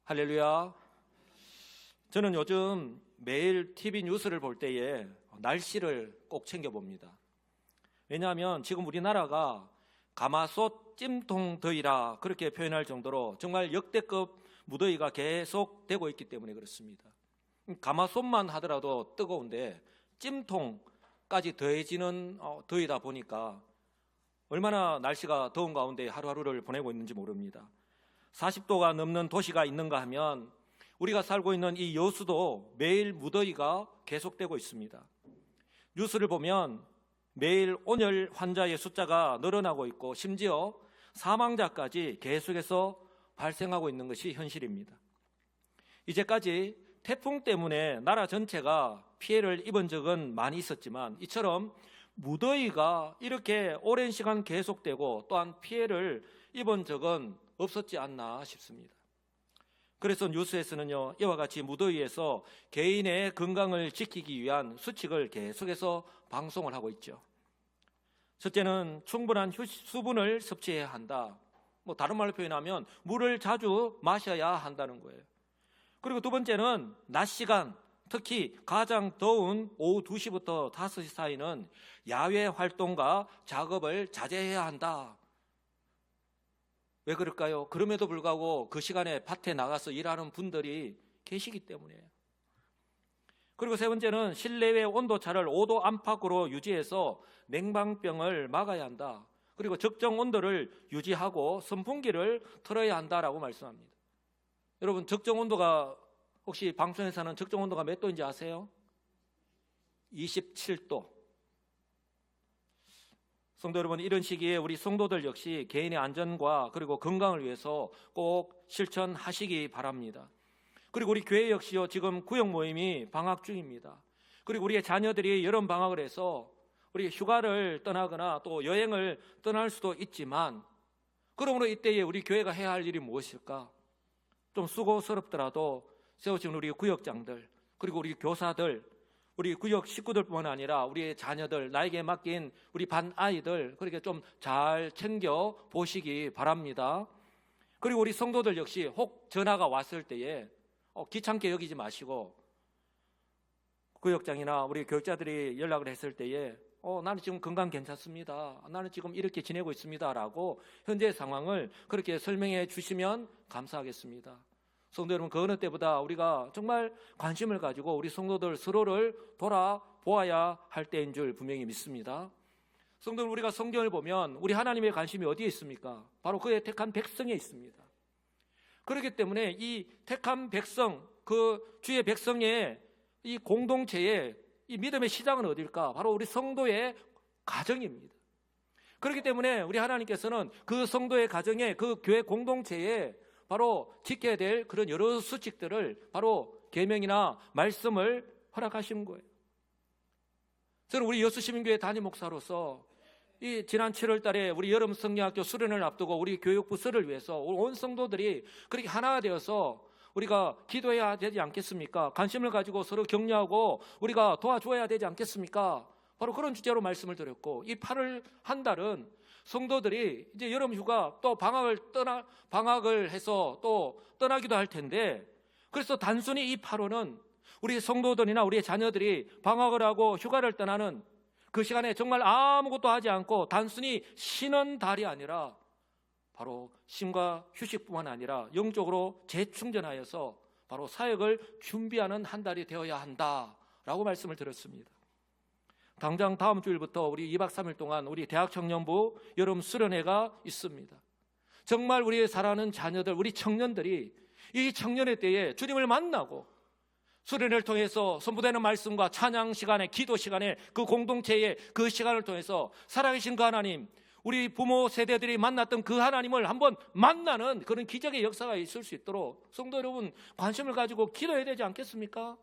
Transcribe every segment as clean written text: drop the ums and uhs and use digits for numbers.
할렐루야. 저는 요즘 매일 TV 뉴스를 볼 때에 날씨를 꼭 챙겨봅니다. 왜냐하면 지금 우리나라가 가마솥 찜통더위라 그렇게 표현할 정도로 정말 역대급 무더위가 계속되고 있기 때문에 그렇습니다. 가마솥만 하더라도 뜨거운데 찜통까지 더해지는 더위다 보니까 얼마나 날씨가 더운 가운데 하루하루를 보내고 있는지 모릅니다. 40도가 넘는 도시가 있는가 하면 우리가 살고 있는 이 여수도 매일 무더위가 계속되고 있습니다. 뉴스를 보면 매일 온열 환자의 숫자가 늘어나고 있고 심지어 사망자까지 계속해서 발생하고 있는 것이 현실입니다. 이제까지 태풍 때문에 나라 전체가 피해를 입은 적은 많이 있었지만 이처럼 무더위가 이렇게 오랜 시간 계속되고 또한 피해를 입은 적은 없었지 않나 싶습니다. 그래서 뉴스에서는요, 이와 같이 무더위에서 개인의 건강을 지키기 위한 수칙을 계속해서 방송을 하고 있죠. 첫째는 충분한 수분을 섭취해야 한다. 다른 말로 표현하면 물을 자주 마셔야 한다는 거예요. 그리고 두 번째는 낮 시간, 특히 가장 더운 오후 2시부터 5시 사이는 야외 활동과 작업을 자제해야 한다. 왜 그럴까요? 그럼에도 불구하고 그 시간에 밭에 나가서 일하는 분들이 계시기 때문이에요. 그리고 세 번째는 실내외 온도차를 5도 안팎으로 유지해서 냉방병을 막아야 한다. 그리고 적정 온도를 유지하고 선풍기를 틀어야 한다라고 말씀합니다. 여러분, 적정 온도가 혹시 방송에서는 적정 온도가 몇 도인지 아세요? 27도. 성도 여러분, 이런 시기에 우리 성도들 역시 개인의 안전과 그리고 건강을 위해서 꼭 실천하시기 바랍니다. 그리고 우리 교회 역시요, 지금 구역 모임이 방학 중입니다. 그리고 우리의 자녀들이 여름 방학을 해서 우리 휴가를 떠나거나 또 여행을 떠날 수도 있지만, 그러므로 이때에 우리 교회가 해야 할 일이 무엇일까? 좀 수고스럽더라도 세워진 우리 구역장들, 그리고 우리 교사들, 우리 구역 식구들뿐만 아니라 우리의 자녀들, 나에게 맡긴 우리 반 아이들, 그렇게 좀 잘 챙겨 보시기 바랍니다. 그리고 우리 성도들 역시 혹 전화가 왔을 때에 귀찮게 여기지 마시고, 구역장이나 우리 교육자들이 연락을 했을 때에 나는 지금 건강 괜찮습니다, 나는 지금 이렇게 지내고 있습니다 라고 현재 상황을 그렇게 설명해 주시면 감사하겠습니다. 성도 여러분, 그 어느 때보다 우리가 정말 관심을 가지고 우리 성도들 서로를 돌아보아야 할 때인 줄 분명히 믿습니다. 성도 여러분, 우리가 성경을 보면 우리 하나님의 관심이 어디에 있습니까? 바로 그의 택한 백성에 있습니다. 그렇기 때문에 이 택한 백성, 그 주의 백성의 이 공동체의 이 믿음의 시작은 어딜까? 바로 우리 성도의 가정입니다. 그렇기 때문에 우리 하나님께서는 그 성도의 가정에, 그 교회 공동체에 바로 지켜야 될 그런 여러 수칙들을 바로 계명이나 말씀을 허락하신 거예요. 저는 우리 여수시민교회 담임 목사로서 이 지난 7월 달에 우리 여름 성경학교 수련을 앞두고 우리 교육부 설을 위해서 온 성도들이 그렇게 하나가 되어서 우리가 기도해야 되지 않겠습니까? 관심을 가지고 서로 격려하고 우리가 도와줘야 되지 않겠습니까? 바로 그런 주제로 말씀을 드렸고, 이 8월 한 달은 성도들이 이제 여름 휴가 또 방학을 해서 또 떠나기도 할 텐데, 그래서 단순히 이 8월은 우리 성도들이나 우리의 자녀들이 방학을 하고 휴가를 떠나는 그 시간에 정말 아무것도 하지 않고 단순히 쉬는 달이 아니라 바로 쉼과 휴식뿐만 아니라 영적으로 재충전하여서 바로 사역을 준비하는 한 달이 되어야 한다라고 말씀을 드렸습니다. 당장 다음 주일부터 우리 2박 3일 동안 우리 대학청년부 여름 수련회가 있습니다. 정말 우리의 사랑하는 자녀들, 우리 청년들이 이 청년의 때에 주님을 만나고 수련회를 통해서 선포되는 말씀과 찬양 시간에, 기도 시간에, 그 공동체의 그 시간을 통해서 살아계신 그 하나님, 우리 부모 세대들이 만났던 그 하나님을 한번 만나는 그런 기적의 역사가 있을 수 있도록 성도 여러분 관심을 가지고 기도해야 되지 않겠습니까?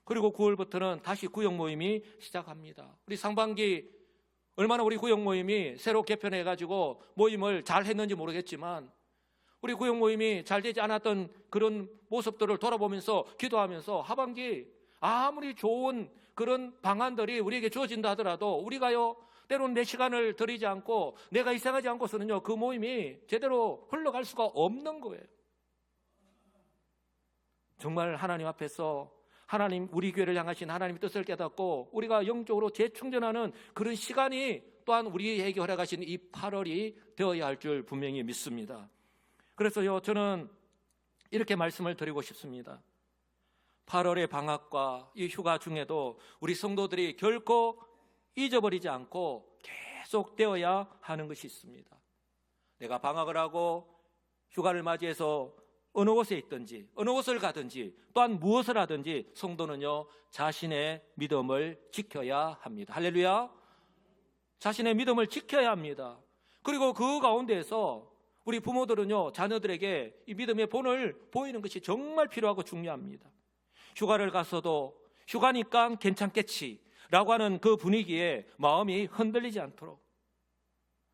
그리고 9월부터는 다시 구역 모임이 시작합니다. 우리 상반기 얼마나 우리 구역 모임이 새로 개편해가지고 모임을 잘 했는지 모르겠지만, 우리 구역 모임이 잘 되지 않았던 그런 모습들을 돌아보면서 기도하면서 하반기 아무리 좋은 그런 방안들이 우리에게 주어진다 하더라도 우리가요, 때로는 내 시간을 들이지 않고 내가 희생하지 않고서는요, 그 모임이 제대로 흘러갈 수가 없는 거예요. 정말 하나님 앞에서 하나님, 우리 교회를 향하신 하나님의 뜻을 깨닫고 우리가 영적으로 재충전하는 그런 시간이 또한 우리에게 허락하신 이 8월이 되어야 할 줄 분명히 믿습니다. 그래서요, 저는 이렇게 말씀을 드리고 싶습니다. 8월의 방학과 이 휴가 중에도 우리 성도들이 결코 잊어버리지 않고 계속 되어야 하는 것이 있습니다. 내가 방학을 하고 휴가를 맞이해서 어느 곳에 있든지 어느 곳을 가든지 또한 무엇을 하든지 성도는요, 자신의 믿음을 지켜야 합니다. 할렐루야. 자신의 믿음을 지켜야 합니다. 그리고 그 가운데에서 우리 부모들은요, 자녀들에게 이 믿음의 본을 보이는 것이 정말 필요하고 중요합니다. 휴가를 갔어도 휴가니까 괜찮겠지 라고 하는 그 분위기에 마음이 흔들리지 않도록,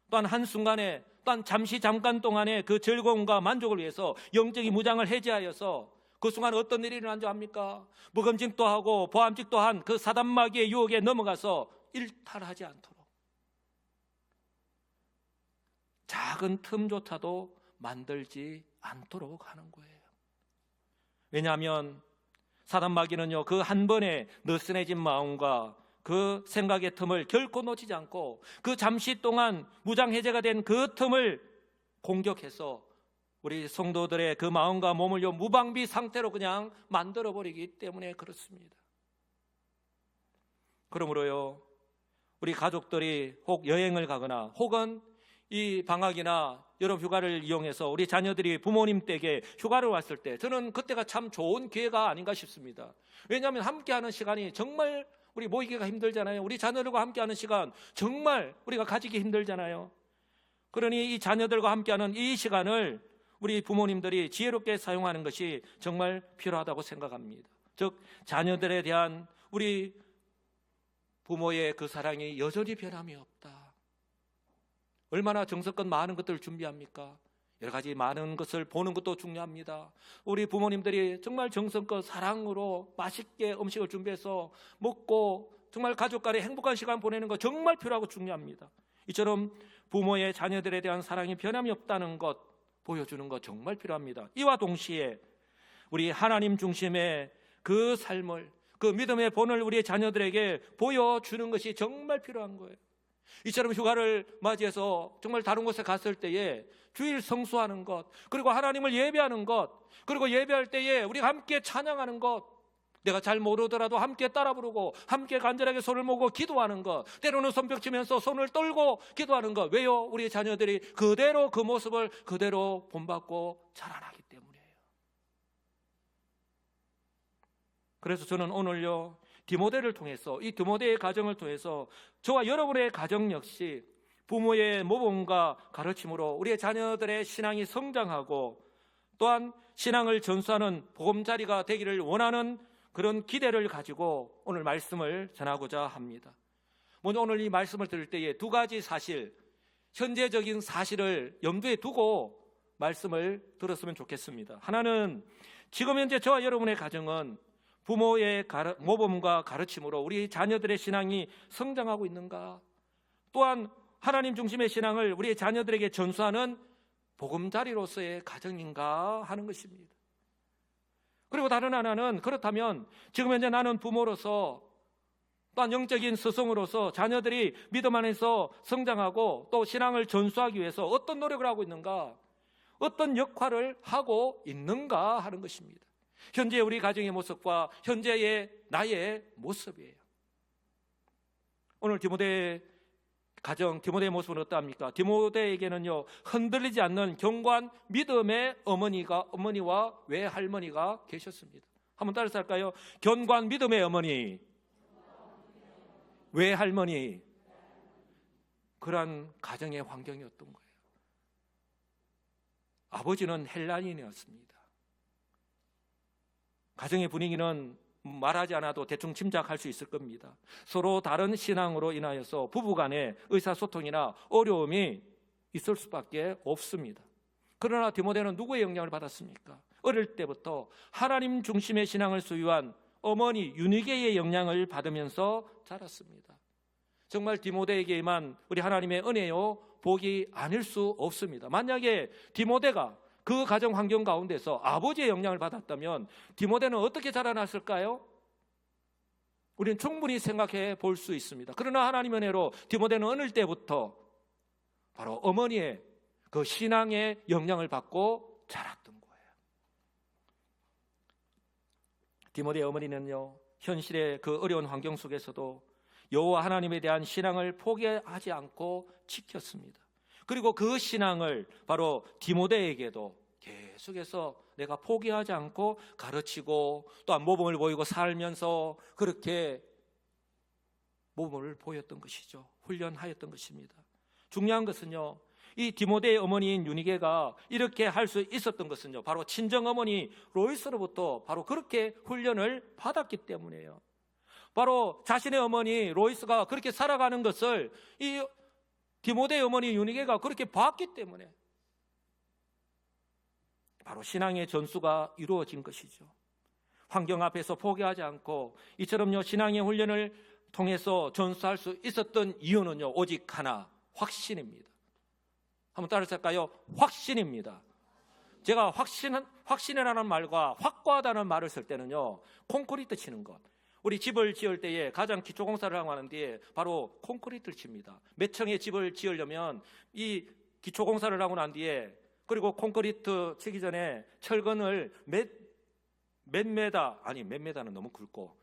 또한 한순간에 또한 잠깐 동안의 그 즐거움과 만족을 위해서 영적인 무장을 해제하여서 그 순간 어떤 일이 일어난 줄 압니까? 묵음직도 하고 보암직도 한 그 사단마귀의 유혹에 넘어가서 일탈하지 않도록 작은 틈조차도 만들지 않도록 하는 거예요. 왜냐하면 사단마귀는요, 그 한 번에 느슨해진 마음과 그 생각의 틈을 결코 놓치지 않고 그 잠시 동안 무장해제가 된 그 틈을 공격해서 우리 성도들의 그 마음과 몸을 무방비 상태로 그냥 만들어버리기 때문에 그렇습니다. 그러므로요, 우리 가족들이 혹 여행을 가거나 혹은 이 방학이나 여름 휴가를 이용해서 우리 자녀들이 부모님 댁에 휴가를 왔을 때 저는 그때가 참 좋은 기회가 아닌가 싶습니다. 왜냐하면 함께하는 시간이 정말 우리 모이기가 힘들잖아요. 우리 자녀들과 함께하는 시간 정말 우리가 가지기 힘들잖아요. 그러니 이 자녀들과 함께하는 이 시간을 우리 부모님들이 지혜롭게 사용하는 것이 정말 필요하다고 생각합니다. 즉 자녀들에 대한 우리 부모의 그 사랑이 여전히 변함이 없다. 얼마나 정성껏 많은 것들을 준비합니까? 여러 가지 많은 것을 보는 것도 중요합니다. 우리 부모님들이 정말 정성껏 사랑으로 맛있게 음식을 준비해서 먹고 정말 가족 간에 행복한 시간 보내는 것 정말 필요하고 중요합니다. 이처럼 부모의 자녀들에 대한 사랑이 변함이 없다는 것 보여주는 것 정말 필요합니다. 이와 동시에 우리 하나님 중심의 그 삶을, 그 믿음의 본을 우리의 자녀들에게 보여주는 것이 정말 필요한 거예요. 이처럼 휴가를 맞이해서 정말 다른 곳에 갔을 때에 주일 성수하는 것, 그리고 하나님을 예배하는 것, 그리고 예배할 때에 우리가 함께 찬양하는 것, 내가 잘 모르더라도 함께 따라 부르고 함께 간절하게 손을 모으고 기도하는 것, 때로는 손뼉치면서 손을 떨고 기도하는 것. 왜요? 우리 자녀들이 그대로 그 모습을 그대로 본받고 자라나기 때문이에요. 그래서 저는 오늘요, 디모데를 통해서, 이 디모데의 가정을 통해서 저와 여러분의 가정 역시 부모의 모범과 가르침으로 우리의 자녀들의 신앙이 성장하고 또한 신앙을 전수하는 보금자리가 되기를 원하는 그런 기대를 가지고 오늘 말씀을 전하고자 합니다. 먼저 오늘 이 말씀을 들을 때에 두 가지 사실, 현재적인 사실을 염두에 두고 말씀을 들었으면 좋겠습니다. 하나는 지금 현재 저와 여러분의 가정은 부모의 모범과 가르침으로 우리 자녀들의 신앙이 성장하고 있는가? 또한 하나님 중심의 신앙을 우리 자녀들에게 전수하는 보금자리로서의 가정인가 하는 것입니다. 그리고 다른 하나는, 그렇다면 지금 현재 나는 부모로서 또한 영적인 스승으로서 자녀들이 믿음 안에서 성장하고 또 신앙을 전수하기 위해서 어떤 노력을 하고 있는가, 어떤 역할을 하고 있는가 하는 것입니다. 현재 우리 가정의 모습과 현재의 나의 모습이에요. 오늘 디모데의 가정, 디모데의 모습은 어떠합니까? 디모데에게는요, 흔들리지 않는 견고한 믿음의 어머니와 외할머니가 계셨습니다. 한번 따라서 할까요? 견고한 믿음의 어머니, 외할머니, 그러한 가정의 환경이었던 거예요. 아버지는 헬라인이었습니다. 가정의 분위기는 말하지 않아도 대충 짐작할 수 있을 겁니다. 서로 다른 신앙으로 인하여서 부부간의 의사소통이나 어려움이 있을 수밖에 없습니다. 그러나 디모데는 누구의 영향을 받았습니까? 어릴 때부터 하나님 중심의 신앙을 소유한 어머니 유니게의 영향을 받으면서 자랐습니다. 정말 디모데에게만 우리 하나님의 은혜요 복이 아닐 수 없습니다. 만약에 디모데가 그 가정 환경 가운데서 아버지의 영향을 받았다면 디모데는 어떻게 자라났을까요? 우리는 충분히 생각해 볼 수 있습니다. 그러나 하나님의 은혜로 디모데는 어릴 때부터 바로 어머니의 그 신앙의 영향을 받고 자랐던 거예요. 디모데의 어머니는요, 현실의 그 어려운 환경 속에서도 여호와 하나님에 대한 신앙을 포기하지 않고 지켰습니다. 그리고 그 신앙을 바로 디모데에게도 계속해서 내가 포기하지 않고 가르치고 또한 모범을 보이고 살면서 그렇게 모범을 보였던 것이죠. 훈련하였던 것입니다. 중요한 것은요, 이 디모데의 어머니인 유니게가 이렇게 할 수 있었던 것은요, 바로 친정어머니 로이스로부터 바로 그렇게 훈련을 받았기 때문이에요. 바로 자신의 어머니 로이스가 그렇게 살아가는 것을 이 디모데의 어머니 유니게가 그렇게 봤기 때문에 바로 신앙의 전수가 이루어진 것이죠. 환경 앞에서 포기하지 않고 이처럼요, 신앙의 훈련을 통해서 전수할 수 있었던 이유는요, 오직 하나, 확신입니다. 한번 따라할까요? 확신입니다. 제가 확신이라는 말과 확고하다는 말을 쓸 때는요, 콘크리트 치는 것. 우리 집을 지을 때에 가장 기초 공사를 하고 하는 뒤에 바로 콘크리트를 칩니다. 몇 층의 집을 지으려면 이 기초 공사를 하고 난 뒤에, 그리고 콘크리트 치기 전에 철근을 몇 메다는 너무 굵고,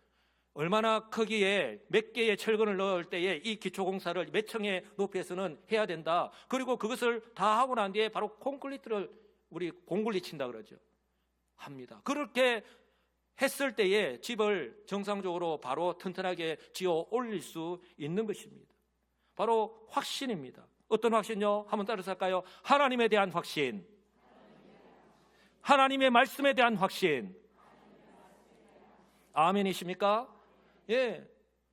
얼마나 크기에 몇 개의 철근을 넣을 때에 이 기초 공사를 몇 층의 높이에서는 해야 된다. 그리고 그것을 다 하고 난 뒤에 바로 콘크리트를 우리 공굴리 친다 그러죠. 합니다. 그렇게 했을 때에 집을 정상적으로 바로 튼튼하게 지어 올릴 수 있는 것입니다. 바로 확신입니다. 어떤 확신요? 한번 따라서 할까요? 하나님에 대한 확신, 하나님의 말씀에 대한 확신. 아멘이십니까? 예,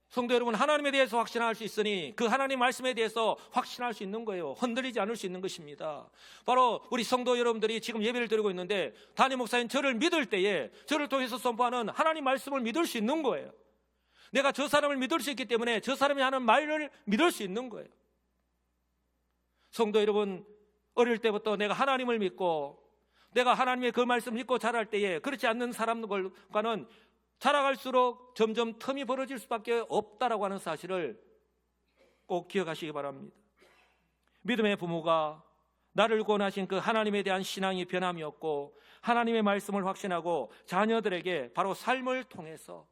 성도 여러분, 하나님에 대해서 확신할 수 있으니 그 하나님 말씀에 대해서 확신할 수 있는 거예요. 흔들리지 않을 수 있는 것입니다. 바로 우리 성도 여러분들이 지금 예배를 드리고 있는데 담임 목사님 저를 믿을 때에 저를 통해서 선포하는 하나님 말씀을 믿을 수 있는 거예요. 내가 저 사람을 믿을 수 있기 때문에 저 사람이 하는 말을 믿을 수 있는 거예요. 성도 여러분, 어릴 때부터 내가 하나님을 믿고 내가 하나님의 그 말씀을 믿고 자랄 때에 그렇지 않는 사람들과는 자라갈수록 점점 틈이 벌어질 수밖에 없다라고 하는 사실을 꼭 기억하시기 바랍니다. 믿음의 부모가 나를 구원하신 그 하나님에 대한 신앙이 변함이 없고 하나님의 말씀을 확신하고 자녀들에게 바로 삶을 통해서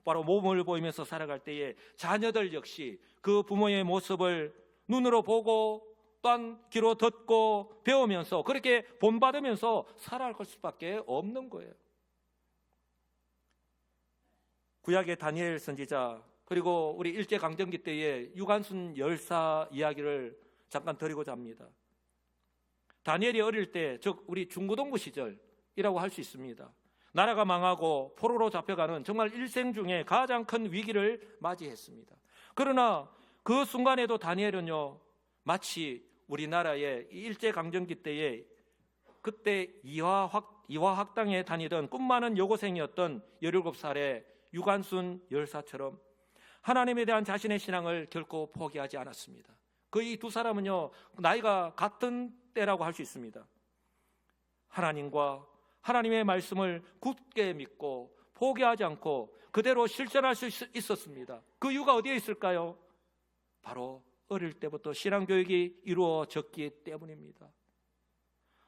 바로 모범을 보이면서 살아갈 때에 자녀들 역시 그 부모의 모습을 눈으로 보고 또한 귀로 듣고 배우면서 그렇게 본받으면서 살아갈 수밖에 없는 거예요. 구약의 다니엘 선지자, 그리고 우리 일제강점기 때의 유관순 열사 이야기를 잠깐 드리고자 합니다. 다니엘이 어릴 때, 즉 우리 중고등부 시절이라고 할 수 있습니다. 나라가 망하고 포로로 잡혀가는 정말 일생 중에 가장 큰 위기를 맞이했습니다. 그러나 그 순간에도 다니엘은요, 마치 우리나라의 일제강점기 때에 그때 이화학당에 다니던 꿈 많은 여고생이었던 17살의 유관순 열사처럼 하나님에 대한 자신의 신앙을 결코 포기하지 않았습니다. 그 이 두 사람은요, 나이가 같은 때라고 할 수 있습니다. 하나님과 하나님의 말씀을 굳게 믿고 포기하지 않고 그대로 실천할 수 있었습니다. 그 이유가 어디에 있을까요? 바로 어릴 때부터 신앙교육이 이루어졌기 때문입니다.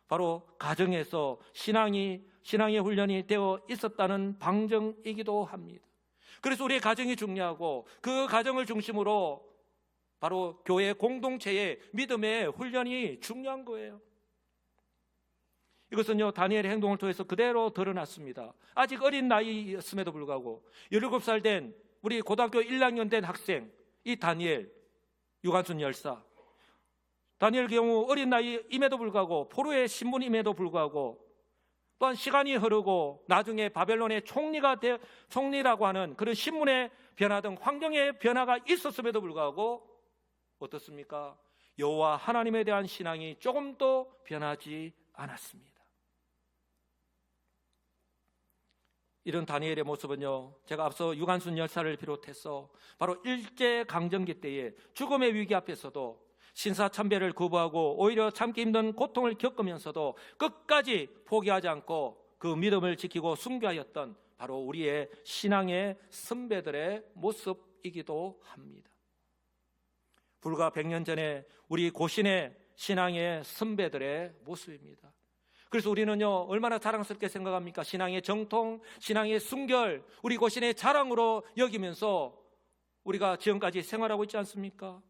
바로 가정에서 신앙의 훈련이 되어 있었다는 방증이기도 합니다. 그래서 우리의 가정이 중요하고 그 가정을 중심으로 바로 교회 공동체의 믿음의 훈련이 중요한 거예요. 이것은요, 다니엘의 행동을 통해서 그대로 드러났습니다. 아직 어린 나이였음에도 불구하고 17살 된 우리 고등학교 1학년 된 학생, 이 다니엘, 유관순 열사, 다니엘 경우 어린 나이임에도 불구하고 포로의 신분임에도 불구하고 또한 시간이 흐르고 나중에 바벨론의 총리라고 하는 그런 신분의 변화 등 환경의 변화가 있었음에도 불구하고 어떻습니까? 여호와 하나님에 대한 신앙이 조금도 변하지 않았습니다. 이런 다니엘의 모습은요, 제가 앞서 유관순 열사를 비롯해서 바로 일제강점기 때에 죽음의 위기 앞에서도 신사참배를 거부하고 오히려 참기 힘든 고통을 겪으면서도 끝까지 포기하지 않고 그 믿음을 지키고 순교하였던 바로 우리의 신앙의 선배들의 모습이기도 합니다. 불과 100년 전에 우리 고신의 신앙의 선배들의 모습입니다. 그래서 우리는요, 얼마나 자랑스럽게 생각합니까? 신앙의 정통, 신앙의 순결, 우리 고신의 자랑으로 여기면서 우리가 지금까지 생활하고 있지 않습니까?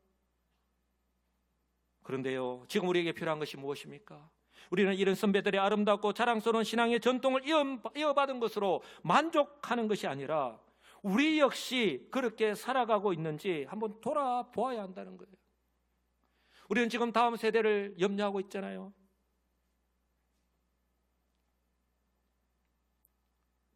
그런데요, 지금 우리에게 필요한 것이 무엇입니까? 우리는 이런 선배들의 아름답고 자랑스러운 신앙의 전통을 이어받은 것으로 만족하는 것이 아니라 우리 역시 그렇게 살아가고 있는지 한번 돌아보아야 한다는 거예요. 우리는 지금 다음 세대를 염려하고 있잖아요.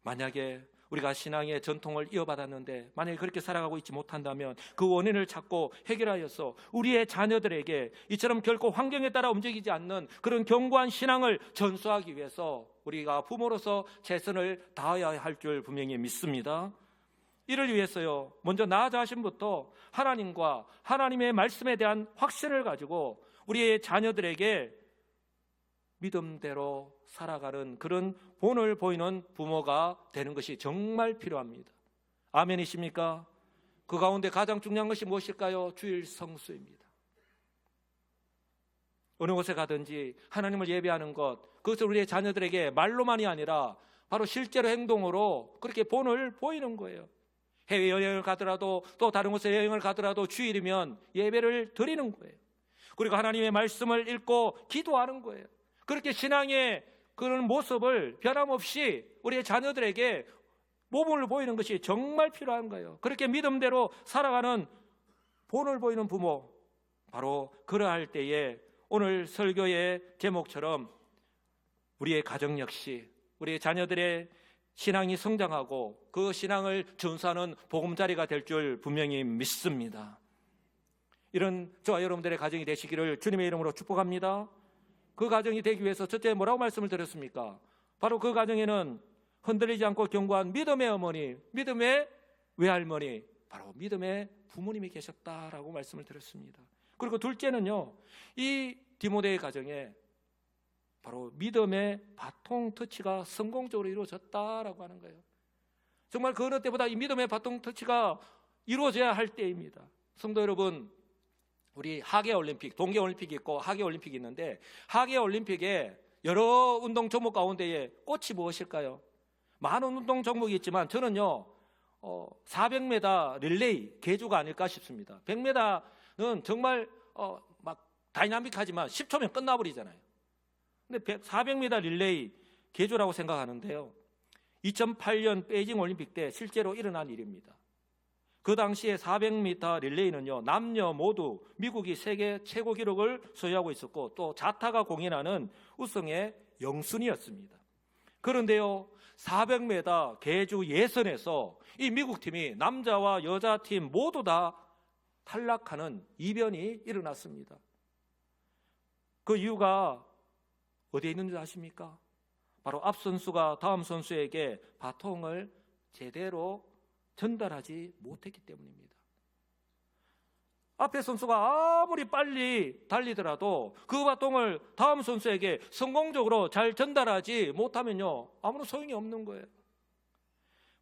만약에 우리가 신앙의 전통을 이어받았는데 만약에 그렇게 살아가고 있지 못한다면 그 원인을 찾고 해결하여서 우리의 자녀들에게 이처럼 결코 환경에 따라 움직이지 않는 그런 견고한 신앙을 전수하기 위해서 우리가 부모로서 최선을 다해야 할 줄 분명히 믿습니다. 이를 위해서요, 먼저 나 자신부터 하나님과 하나님의 말씀에 대한 확신을 가지고 우리의 자녀들에게 믿음대로 살아가는 그런 본을 보이는 부모가 되는 것이 정말 필요합니다. 아멘이십니까? 그 가운데 가장 중요한 것이 무엇일까요? 주일 성수입니다. 어느 곳에 가든지 하나님을 예배하는 것, 그것을 우리의 자녀들에게 말로만이 아니라 바로 실제로 행동으로 그렇게 본을 보이는 거예요. 해외여행을 가더라도 또 다른 곳에 여행을 가더라도 주일이면 예배를 드리는 거예요. 그리고 하나님의 말씀을 읽고 기도하는 거예요. 그렇게 신앙의 그런 모습을 변함없이 우리의 자녀들에게 모범을 보이는 것이 정말 필요한 거예요. 그렇게 믿음대로 살아가는 본을 보이는 부모, 바로 그러할 때에 오늘 설교의 제목처럼 우리의 가정 역시 우리의 자녀들의 신앙이 성장하고 그 신앙을 전수하는 보금자리가 될 줄 분명히 믿습니다. 이런 저와 여러분들의 가정이 되시기를 주님의 이름으로 축복합니다. 그 가정이 되기 위해서 첫째 뭐라고 말씀을 드렸습니까? 바로 그 가정에는 흔들리지 않고 견고한 믿음의 어머니, 믿음의 외할머니, 바로 믿음의 부모님이 계셨다라고 말씀을 드렸습니다. 그리고 둘째는요, 이 디모데의 가정에 바로 믿음의 바통 터치가 성공적으로 이루어졌다라고 하는 거예요. 정말 그 어느 때보다 이 믿음의 바통 터치가 이루어져야 할 때입니다. 성도 여러분, 우리 하계올림픽, 동계올림픽이 있고 하계올림픽이 있는데 하계올림픽에 여러 운동 종목 가운데에 꽃이 무엇일까요? 많은 운동 종목이 있지만 저는요 400m 릴레이 계주가 아닐까 싶습니다. 100m는 정말 막 다이나믹하지만 10초면 끝나버리잖아요. 근데 400m 릴레이 계주라고 생각하는데요, 2008년 베이징 올림픽 때 실제로 일어난 일입니다. 그 당시에 400m 릴레이는요, 남녀 모두 미국이 세계 최고 기록을 소유하고 있었고 또 자타가 공인하는 우승의 영순이었습니다. 그런데요, 400m 계주 예선에서 이 미국 팀이 남자와 여자 팀 모두 다 탈락하는 이변이 일어났습니다. 그 이유가 어디에 있는지 아십니까? 바로 앞 선수가 다음 선수에게 바통을 제대로 전달하지 못했기 때문입니다. 앞에 선수가 아무리 빨리 달리더라도 그 바통을 다음 선수에게 성공적으로 잘 전달하지 못하면요, 아무런 소용이 없는 거예요.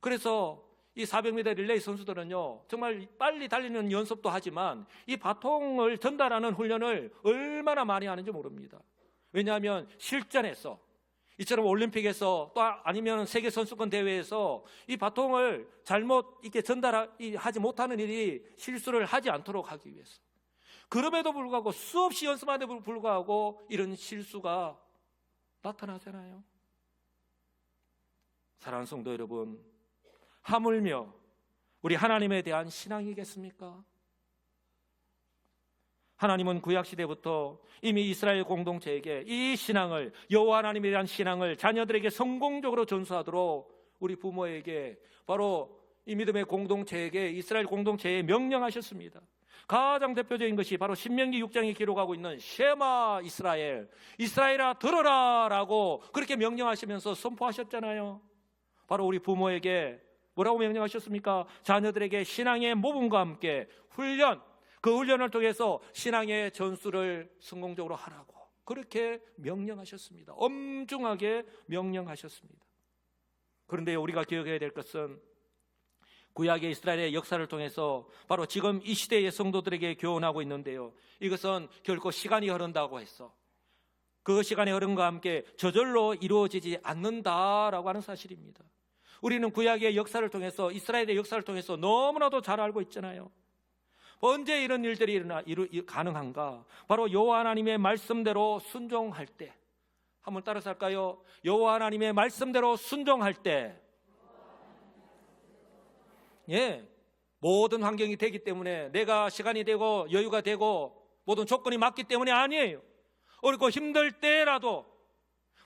그래서 이 400m 릴레이 선수들은요, 정말 빨리 달리는 연습도 하지만 이 바통을 전달하는 훈련을 얼마나 많이 하는지 모릅니다. 왜냐하면 실전에서 이처럼 올림픽에서 또 아니면 세계 선수권 대회에서 이 바통을 잘못 이렇게 전달하지 못하는 일이 실수를 하지 않도록 하기 위해서, 그럼에도 불구하고 수없이 연습하는데도 불구하고 이런 실수가 나타나잖아요. 사랑하는 성도 여러분, 하물며 우리 하나님에 대한 신앙이겠습니까? 하나님은 구약시대부터 이미 이스라엘 공동체에게 이 신앙을, 여호와 하나님에 대한 신앙을 자녀들에게 성공적으로 전수하도록 우리 부모에게, 바로 이 믿음의 공동체에게, 이스라엘 공동체에 명령하셨습니다. 가장 대표적인 것이 바로 신명기 6장에 기록하고 있는 쉐마 이스라엘, 이스라엘아 들어라 라고 그렇게 명령하시면서 선포하셨잖아요. 바로 우리 부모에게 뭐라고 명령하셨습니까? 자녀들에게 신앙의 모범과 함께 훈련, 그 훈련을 통해서 신앙의 전수를 성공적으로 하라고 그렇게 명령하셨습니다. 엄중하게 명령하셨습니다. 그런데 우리가 기억해야 될 것은 구약의 이스라엘의 역사를 통해서 바로 지금 이 시대의 성도들에게 교훈하고 있는데요, 이것은 결코 시간이 흐른다고 해서 그 시간의 흐름과 함께 저절로 이루어지지 않는다라고 하는 사실입니다. 우리는 구약의 역사를 통해서, 이스라엘의 역사를 통해서 너무나도 잘 알고 있잖아요. 언제 이런 일들이 가능한가? 바로 여호와 하나님의 말씀대로 순종할 때. 한번 따라서 할까요? 여호와 하나님의 말씀대로 순종할 때, 예, 모든 환경이 되기 때문에, 내가 시간이 되고 여유가 되고 모든 조건이 맞기 때문이 아니에요. 어렵고 힘들 때라도,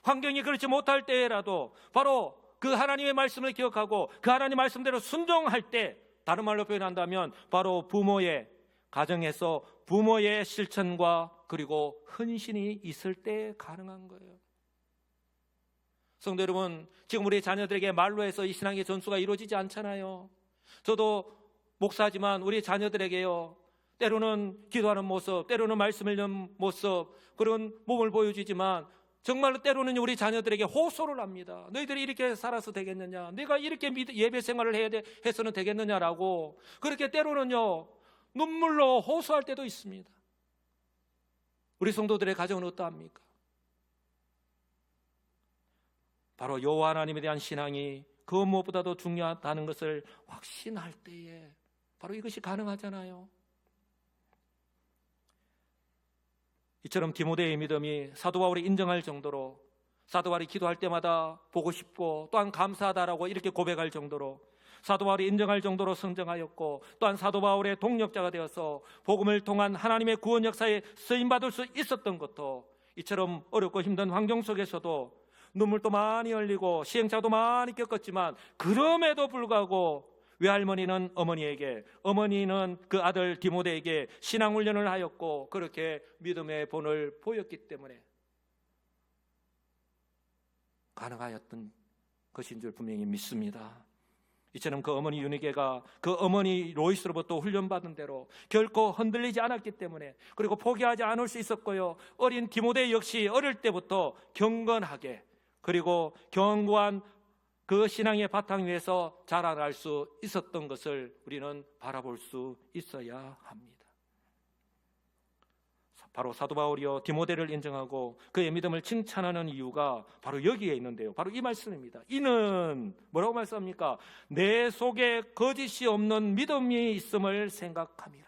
환경이 그렇지 못할 때라도 바로 그 하나님의 말씀을 기억하고 그 하나님 말씀대로 순종할 때, 다른 말로 표현한다면 바로 부모의 가정에서 부모의 실천과 그리고 헌신이 있을 때 가능한 거예요. 성도 여러분, 지금 우리 자녀들에게 말로 해서 이 신앙의 전수가 이루어지지 않잖아요. 저도 목사지만 우리 자녀들에게요, 때로는 기도하는 모습, 때로는 말씀 읽는 모습, 그런 몸을 보여주지만 정말로 때로는 우리 자녀들에게 호소를 합니다. 너희들이 이렇게 살아서 되겠느냐? 네가 이렇게 예배 생활을 해서는 되겠느냐라고, 그렇게 때로는요 눈물로 호소할 때도 있습니다. 우리 성도들의 가정은 어떠합니까? 바로 여호와 하나님에 대한 신앙이 그 무엇보다도 중요하다는 것을 확신할 때에 바로 이것이 가능하잖아요. 이처럼 디모데의 믿음이 사도 바울이 인정할 정도로, 사도 바울이 기도할 때마다 보고 싶고 또한 감사하다라고 이렇게 고백할 정도로, 사도 바울이 인정할 정도로 성장하였고, 또한 사도 바울의 동력자가 되어서 복음을 통한 하나님의 구원 역사에 쓰임받을 수 있었던 것도, 이처럼 어렵고 힘든 환경 속에서도 눈물도 많이 흘리고 시행착오도 많이 겪었지만 그럼에도 불구하고 외할머니는 어머니에게, 어머니는 그 아들 디모데에게 신앙훈련을 하였고 그렇게 믿음의 본을 보였기 때문에 가능하였던 것인 줄 분명히 믿습니다. 이처럼 그 어머니 유니게가 그 어머니 로이스로부터 훈련받은 대로 결코 흔들리지 않았기 때문에, 그리고 포기하지 않을 수 있었고요, 어린 디모데 역시 어릴 때부터 경건하게 그리고 견고한 그 신앙의 바탕 위에서 자라날 수 있었던 것을 우리는 바라볼 수 있어야 합니다. 바로 사도 바울이요 디모데를 인정하고 그의 믿음을 칭찬하는 이유가 바로 여기에 있는데요, 바로 이 말씀입니다. 이는 뭐라고 말씀합니까? 내 속에 거짓이 없는 믿음이 있음을 생각함이라.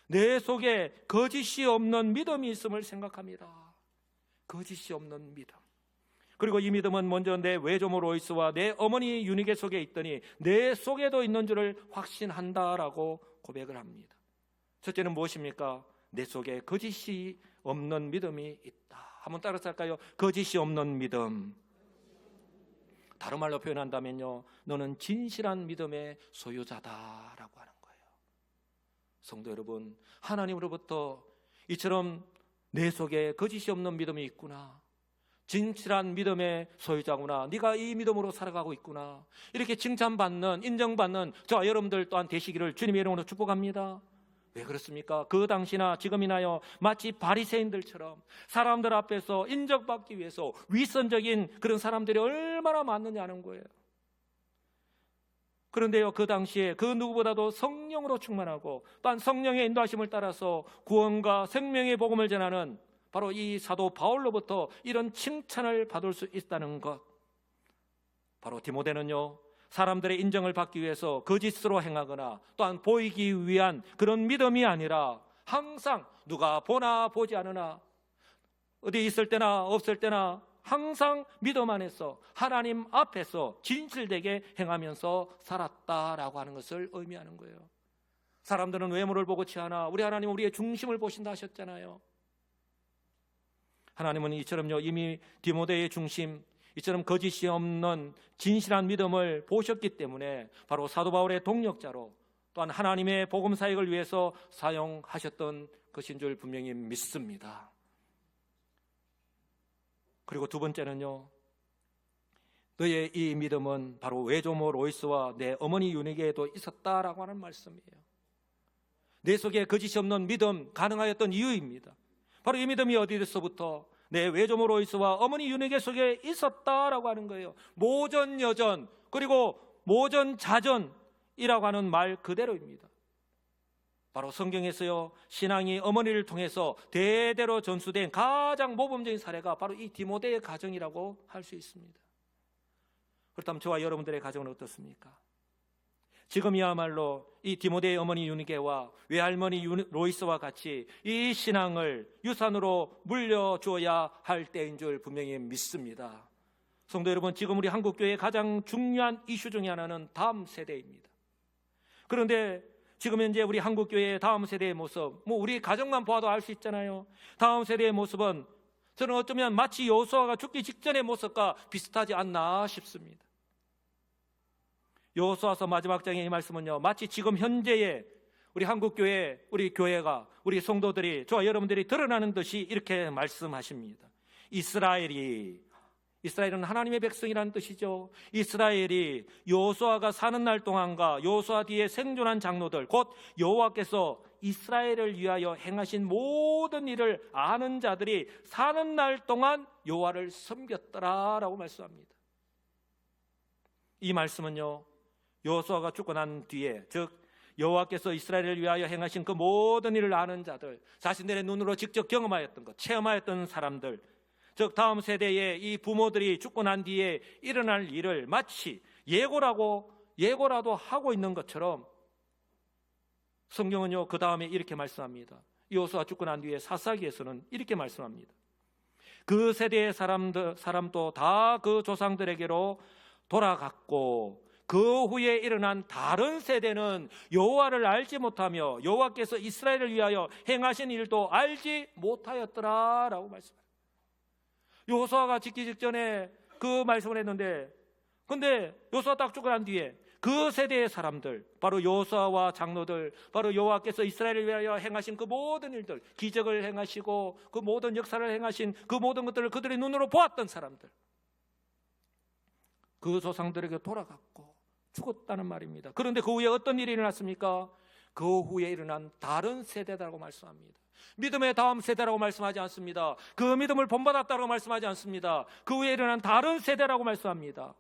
내 속에 거짓이 없는 믿음이 있음을 생각합니다. 거짓이 없는 믿음. 그리고 이 믿음은 먼저 내 외조모 로이스와 내 어머니 유니게 속에 있더니 내 속에도 있는 줄을 확신한다라고 고백을 합니다. 첫째는 무엇입니까? 내 속에 거짓이 없는 믿음이 있다. 한번 따라서 할까요? 거짓이 없는 믿음. 다른 말로 표현한다면요, 너는 진실한 믿음의 소유자다라고 하는 거예요. 성도 여러분, 하나님으로부터 이처럼 내 속에 거짓이 없는 믿음이 있구나, 진실한 믿음의 소유자구나, 네가 이 믿음으로 살아가고 있구나, 이렇게 칭찬받는, 인정받는 저와 여러분들 또한 되시기를 주님의 이름으로 축복합니다. 왜 그렇습니까? 그 당시나 지금이나요, 마치 바리새인들처럼 사람들 앞에서 인정받기 위해서 위선적인 그런 사람들이 얼마나 많느냐는 거예요. 그런데요, 그 당시에 그 누구보다도 성령으로 충만하고 또한 성령의 인도하심을 따라서 구원과 생명의 복음을 전하는 바로 이 사도 바울로부터 이런 칭찬을 받을 수 있다는 것, 바로 디모데는요, 사람들의 인정을 받기 위해서 거짓으로 행하거나 또한 보이기 위한 그런 믿음이 아니라 항상 누가 보나 보지 않으나 어디 있을 때나 없을 때나 항상 믿음 안에서 하나님 앞에서 진실되게 행하면서 살았다라고 하는 것을 의미하는 거예요. 사람들은 외모를 보고 취하나 우리 하나님은 우리의 중심을 보신다 하셨잖아요. 하나님은 이처럼요, 이미 디모데의 중심, 이처럼 거짓이 없는 진실한 믿음을 보셨기 때문에 바로 사도 바울의 동력자로 또한 하나님의 복음 사역을 위해서 사용하셨던 것인 줄 분명히 믿습니다. 그리고 두 번째는요, 너의 이 믿음은 바로 외조모 로이스와 내 어머니 유니게에도 있었다라고 하는 말씀이에요. 내 속에 거짓이 없는 믿음 가능하였던 이유입니다. 바로 이 믿음이 어디서부터? 내 외조모 로이스와 어머니 유니게 속에 있었다라고 하는 거예요. 모전 여전 그리고 모전 자전이라고 하는 말 그대로입니다. 바로 성경에서요, 신앙이 어머니를 통해서 대대로 전수된 가장 모범적인 사례가 바로 이 디모데의 가정이라고 할 수 있습니다. 그렇다면 저와 여러분들의 가정은 어떻습니까? 지금이야말로 이 디모데의 어머니 유니게와 외할머니 로이스와 같이 이 신앙을 유산으로 물려주어야 할 때인 줄 분명히 믿습니다. 성도 여러분, 지금 우리 한국교회의 가장 중요한 이슈 중에 하나는 다음 세대입니다. 그런데 지금 현재 우리 한국교회의 다음 세대의 모습, 우리 가정만 보아도 알 수 있잖아요. 다음 세대의 모습은 저는 어쩌면 마치 여호수아가 죽기 직전의 모습과 비슷하지 않나 싶습니다. 여호수아서 마지막 장의 이 말씀은요, 마치 지금 현재의 우리 한국교회, 우리 교회가, 우리 성도들이, 저와 여러분들이 드러나는 듯이 이렇게 말씀하십니다. 이스라엘은 하나님의 백성이라는 뜻이죠. 이스라엘이 여호수아가 사는 날 동안과 여호수아 뒤에 생존한 장로들, 곧 여호와께서 이스라엘을 위하여 행하신 모든 일을 아는 자들이 사는 날 동안 여호와를 섬겼더라라고 말씀합니다. 이 말씀은요, 여호수아가 죽고 난 뒤에, 즉 여호와께서 이스라엘을 위하여 행하신 그 모든 일을 아는 자들, 자신들의 눈으로 직접 경험하였던 것, 체험하였던 사람들, 즉 다음 세대의 이 부모들이 죽고 난 뒤에 일어날 일을 마치 예고라도 하고 있는 것처럼 성경은요, 그 다음에 이렇게 말씀합니다. 여호수아 죽고 난 뒤에 사사기에서는 이렇게 말씀합니다. 그 세대의 사람도 다 그 조상들에게로 돌아갔고 그 후에 일어난 다른 세대는 여호와를 알지 못하며 여호와께서 이스라엘을 위하여 행하신 일도 알지 못하였더라라고 말씀합니다. 여호수아가 죽기 직전에 그 말씀을 했는데, 근데 여호수아 딱 죽고 난 뒤에 그 세대의 사람들, 바로 여호수아와 장로들, 바로 여호와께서 이스라엘을 위하여 행하신 그 모든 일들, 기적을 행하시고 그 모든 역사를 행하신 그 모든 것들을 그들의 눈으로 보았던 사람들, 그 조상들에게 돌아갔고 죽었다는 말입니다. 그런데 그 후에 어떤 일이 일어났습니까? 그 후에 일어난 다른 세대라고 말씀합니다. 믿음의 다음 세대라고 말씀하지 않습니다. 그 믿음을 본받았다고 말씀하지 않습니다. 그 후에 일어난 다른 세대라고 말씀합니다.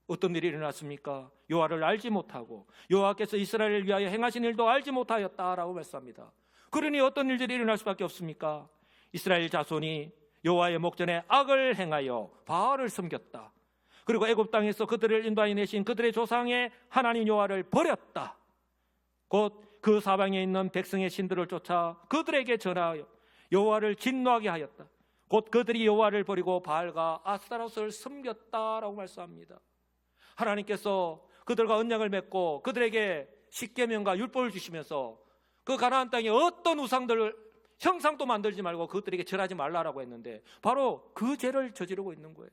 어떤 일이 일어났습니까? 여호와를 알지 못하고 여호와께서 이스라엘을 위하여 행하신 일도 알지 못하였다라고 말씀합니다. 그러니 어떤 일들이 일어날 수밖에 없습니까? 이스라엘 자손이 여호와의 목전에 악을 행하여 바알을 섬겼다. 그리고 애굽 땅에서 그들을 인도하여 내신 그들의 조상의 하나님 여호와를 버렸다. 곧 그 사방에 있는 백성의 신들을 쫓아 그들에게 전하여 여호와를 진노하게 하였다. 곧 그들이 여호와를 버리고 바알과 아스타롯을 섬겼다라고 말씀합니다. 하나님께서 그들과 언약을 맺고 그들에게 십계명과 율법을 주시면서 그 가나안 땅에 어떤 우상들을 형상도 만들지 말고 그들에게 절하지 말라라고 했는데 바로 그 죄를 저지르고 있는 거예요.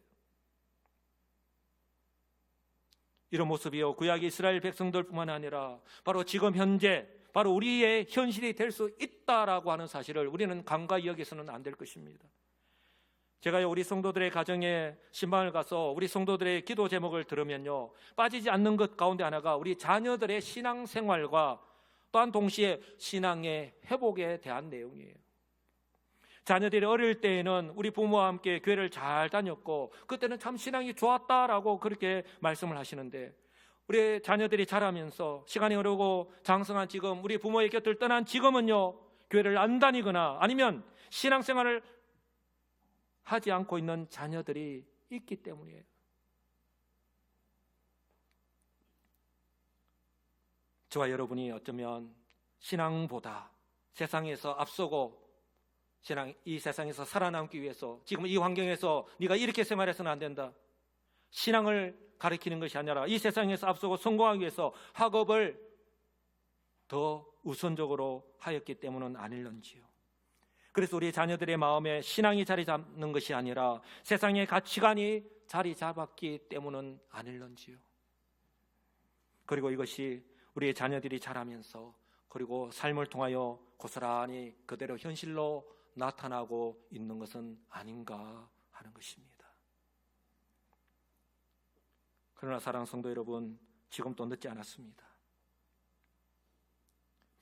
이런 모습이요, 구약 이스라엘 백성들뿐만 아니라 바로 지금 현재 바로 우리의 현실이 될 수 있다라고 하는 사실을 우리는 간과히 여기서는 안 될 것입니다. 제가요, 우리 성도들의 가정에 신방을 가서 우리 성도들의 기도 제목을 들으면요, 빠지지 않는 것 가운데 하나가 우리 자녀들의 신앙생활과 또한 동시에 신앙의 회복에 대한 내용이에요. 자녀들이 어릴 때에는 우리 부모와 함께 교회를 잘 다녔고 그때는 참 신앙이 좋았다라고 그렇게 말씀을 하시는데, 우리 자녀들이 자라면서 시간이 흐르고 장성한 지금, 우리 부모의 곁을 떠난 지금은요, 교회를 안 다니거나 아니면 신앙생활을 하지 않고 있는 자녀들이 있기 때문이에요. 저와 여러분이 어쩌면 신앙보다 세상에서 앞서고 이 세상에서 살아남기 위해서 지금 이 환경에서 네가 이렇게 생활해서는 안 된다, 신앙을 가르치는 것이 아니라 이 세상에서 앞서고 성공하기 위해서 학업을 더 우선적으로 하였기 때문은 아닐런지요. 그래서 우리 자녀들의 마음에 신앙이 자리 잡는 것이 아니라 세상의 가치관이 자리 잡았기 때문은 아닐런지요. 그리고 이것이 우리의 자녀들이 자라면서 그리고 삶을 통하여 고스란히 그대로 현실로 나타나고 있는 것은 아닌가 하는 것입니다. 그러나 사랑하는 성도 여러분, 지금 또 늦지 않았습니다.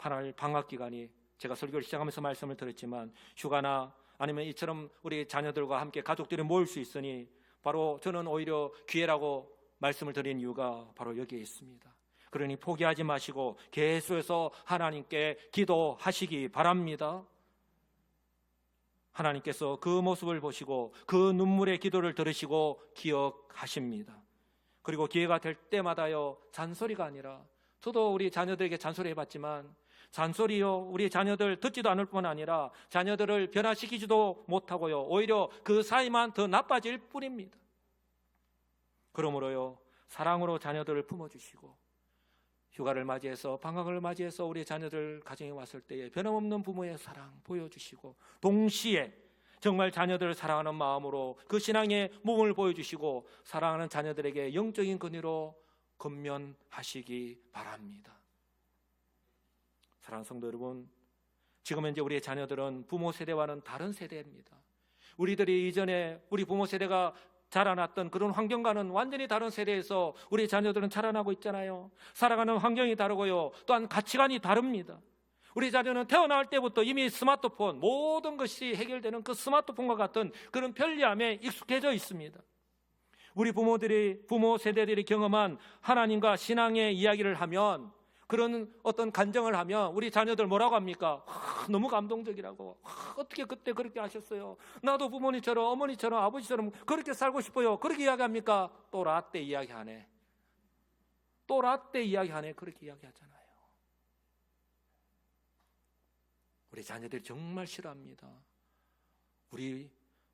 하나의 방학 기간이, 제가 설교를 시작하면서 말씀을 드렸지만 휴가나 아니면 이처럼 우리 자녀들과 함께 가족들이 모일 수 있으니 바로 저는 오히려 기회라고 말씀을 드린 이유가 바로 여기에 있습니다. 그러니 포기하지 마시고 계속해서 하나님께 기도하시기 바랍니다. 하나님께서 그 모습을 보시고 그 눈물의 기도를 들으시고 기억하십니다. 그리고 기회가 될 때마다요, 잔소리가 아니라, 저도 우리 자녀들에게 잔소리 해봤지만 잔소리요, 우리 자녀들 듣지도 않을 뿐 아니라 자녀들을 변화시키지도 못하고요, 오히려 그 사이만 더 나빠질 뿐입니다. 그러므로요, 사랑으로 자녀들을 품어주시고 휴가를 맞이해서, 방학을 맞이해서 우리 자녀들 가정에 왔을 때에 변함없는 부모의 사랑 보여주시고, 동시에 정말 자녀들을 사랑하는 마음으로 그 신앙의 몸을 보여주시고 사랑하는 자녀들에게 영적인 근위로 건면하시기 바랍니다. 사랑하는 성도 여러분, 지금 현재 우리의 자녀들은 부모 세대와는 다른 세대입니다. 우리들이 이전에 우리 부모 세대가 자라났던 그런 환경과는 완전히 다른 세대에서 우리 자녀들은 자라나고 있잖아요. 살아가는 환경이 다르고요, 또한 가치관이 다릅니다. 우리 자녀는 태어날 때부터 이미 스마트폰, 모든 것이 해결되는 그 스마트폰과 같은 그런 편리함에 익숙해져 있습니다. 우리 부모 세대들이 경험한 하나님과 신앙의 이야기를 하면, 그런 어떤 간증을 하면 우리 자녀들 뭐라고 합니까? 너무 감동적이라고. 어떻게 그때 그렇게 하셨어요? 나도 부모님처럼, 어머니처럼, 아버지처럼 그렇게 살고 싶어요. 그렇게 이야기합니까? 또 라떼 이야기하네. 또 라떼 이야기하네. 그렇게 이야기하잖아요. 우리 자녀들이 정말 싫어합니다. 우리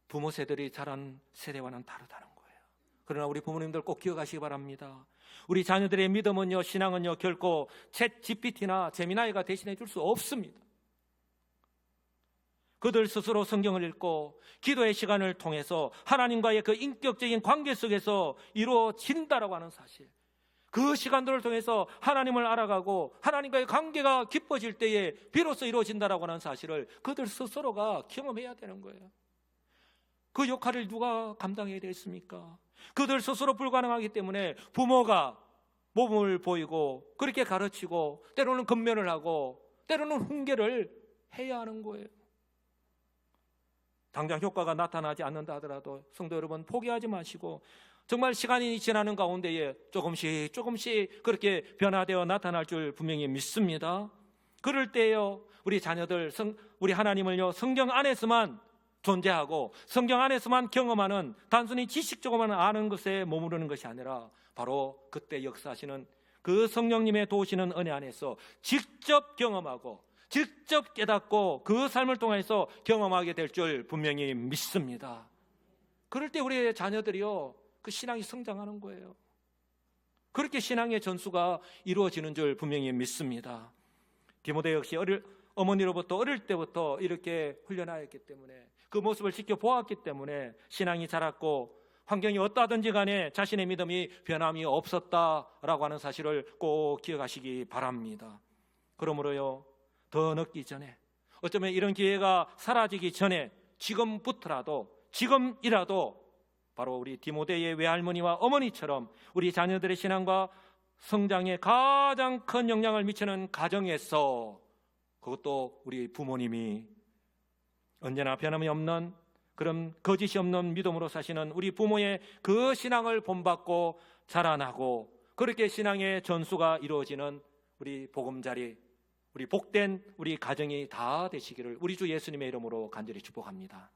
부모 세대들이 자란 세대와는 다르다는 거예요. 그러나 우리 부모님들 꼭 기억하시기 바랍니다. 우리 자녀들의 믿음은요, 신앙은요, 결코 챗 GPT나 제미나이가 대신해 줄 수 없습니다. 그들 스스로 성경을 읽고 기도의 시간을 통해서 하나님과의 그 인격적인 관계 속에서 이루어진다라고 하는 사실, 그 시간들을 통해서 하나님을 알아가고 하나님과의 관계가 깊어질 때에 비로소 이루어진다라고 하는 사실을 그들 스스로가 경험해야 되는 거예요. 그 역할을 누가 감당해야 되겠습니까? 그들 스스로 불가능하기 때문에 부모가 몸을 보이고 그렇게 가르치고 때로는 건면을 하고 때로는 훈계를 해야 하는 거예요. 당장 효과가 나타나지 않는다 하더라도 성도 여러분, 포기하지 마시고 정말 시간이 지나는 가운데에 조금씩 그렇게 변화되어 나타날 줄 분명히 믿습니다. 그럴 때에요, 우리 자녀들 우리 하나님을요, 성경 안에서만 존재하고 성경 안에서만 경험하는 단순히 지식적으로만 아는 것에 머무르는 것이 아니라 바로 그때 역사하시는 그 성령님의 도우시는 은혜 안에서 직접 경험하고 직접 깨닫고 그 삶을 통해서 경험하게 될 줄 분명히 믿습니다. 그럴 때 우리의 자녀들이요, 그 신앙이 성장하는 거예요. 그렇게 신앙의 전수가 이루어지는 줄 분명히 믿습니다. 디모데 역시 어머니로부터 어릴 때부터 이렇게 훈련하였기 때문에, 그 모습을 지켜보았기 때문에 신앙이 자랐고 환경이 어떠하든지 간에 자신의 믿음이 변함이 없었다라고 하는 사실을 꼭 기억하시기 바랍니다. 그러므로요, 더 늦기 전에, 어쩌면 이런 기회가 사라지기 전에 지금이라도 바로 우리 디모데의 외할머니와 어머니처럼 우리 자녀들의 신앙과 성장에 가장 큰 영향을 미치는 가정에서, 그것도 우리 부모님이 언제나 변함이 없는 그런 거짓이 없는 믿음으로 사시는 우리 부모의 그 신앙을 본받고 자라나고 그렇게 신앙의 전수가 이루어지는 우리 보금자리, 우리 복된 우리 가정이 다 되시기를 우리 주 예수님의 이름으로 간절히 축복합니다.